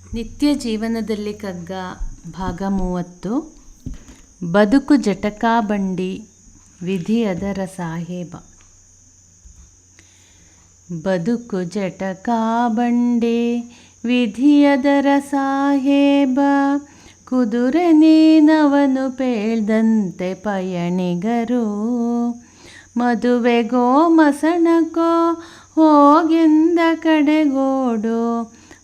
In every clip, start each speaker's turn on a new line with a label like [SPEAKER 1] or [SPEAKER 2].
[SPEAKER 1] ನಿತ್ಯ ಜೀವನದಲ್ಲಿ ಕಗ್ಗ ಭಾಗ 30. ಬದುಕು ಜಟಕಾ ಬಂಡಿ ವಿಧಿ ಅದರ ಸಾಹೇಬ. ಬದುಕು ಜಟಕಾ ಬಂಡಿ ವಿಧಿ ಅದರ ಸಾಹೇಬ, ಕುದುರೆ ನೀನವನು ಪೇಳ್ದಂತೆ ಪಯಣಿಗರು. ಮದುವೆಗೋ ಮಸಣಕೋ ಹೋಗೆಂದ ಕಡೆಗೋಡು,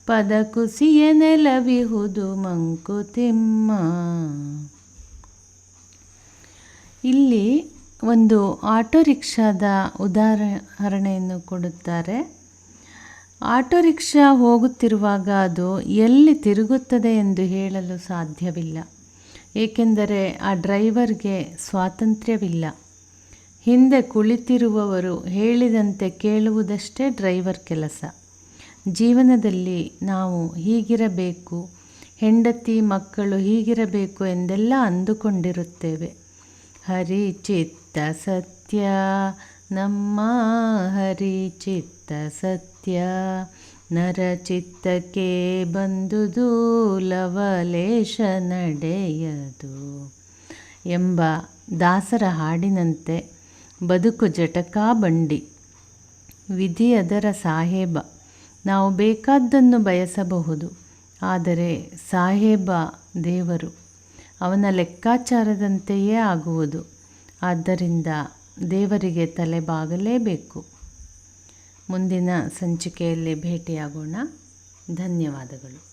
[SPEAKER 1] ಪದ ಕುಸಿಯ ನೆಲವಿಹುದು ಮಂಕುತಿಮ್ಮ. ಇಲ್ಲಿ ಒಂದು ಆಟೋ ರಿಕ್ಷಾದ ಉದಾಹರಣೆಯನ್ನು ಕೊಡುತ್ತಾರೆ. ಆಟೋ ರಿಕ್ಷಾ ಹೋಗುತ್ತಿರುವಾಗ ಅದು ಎಲ್ಲಿ ತಿರುಗುತ್ತದೆ ಎಂದು ಹೇಳಲು ಸಾಧ್ಯವಿಲ್ಲ, ಏಕೆಂದರೆ ಆ ಡ್ರೈವರ್ಗೆ ಸ್ವಾತಂತ್ರ್ಯವಿಲ್ಲ. ಹಿಂದೆ ಕುಳಿತಿರುವವರು ಹೇಳಿದಂತೆ ಕೇಳುವುದಷ್ಟೇ ಡ್ರೈವರ್ ಕೆಲಸ. ಜೀವನದಲ್ಲಿ ನಾವು ಹೀಗಿರಬೇಕು, ಹೆಂಡತಿ ಮಕ್ಕಳು ಹೀಗಿರಬೇಕು ಎಂದೆಲ್ಲ ಅಂದುಕೊಂಡಿರುತ್ತೇವೆ. ಹರಿಚಿತ್ತ ಸತ್ಯ ನಮ್ಮ ಹರಿಚಿತ್ತ ಸತ್ಯ, ನರಚಿತ್ತಕ್ಕೆ ಬಂದುದು ಲವಲೇಶ ನಡೆಯದು ಎಂಬ ದಾಸರ ಹಾಡಿನಂತೆ ಬದುಕು ಜಟಕಾ ಬಂಡಿ, ವಿಧಿ ಅದರ ಸಾಹೇಬ. ನಾವು ಬೇಕಾದ್ದನ್ನು ಬಯಸಬಹುದು, ಆದರೆ ಸಾಹೇಬ ದೇವರು, ಅವನ ಲೆಕ್ಕಾಚಾರದಂತೆಯೇ ಆಗುವುದು. ಆದ್ದರಿಂದ ದೇವರಿಗೆ ತಲೆಬಾಗಲೇಬೇಕು. ಮುಂದಿನ ಸಂಚಿಕೆಯಲ್ಲಿ ಭೇಟಿಯಾಗೋಣ. ಧನ್ಯವಾದಗಳು.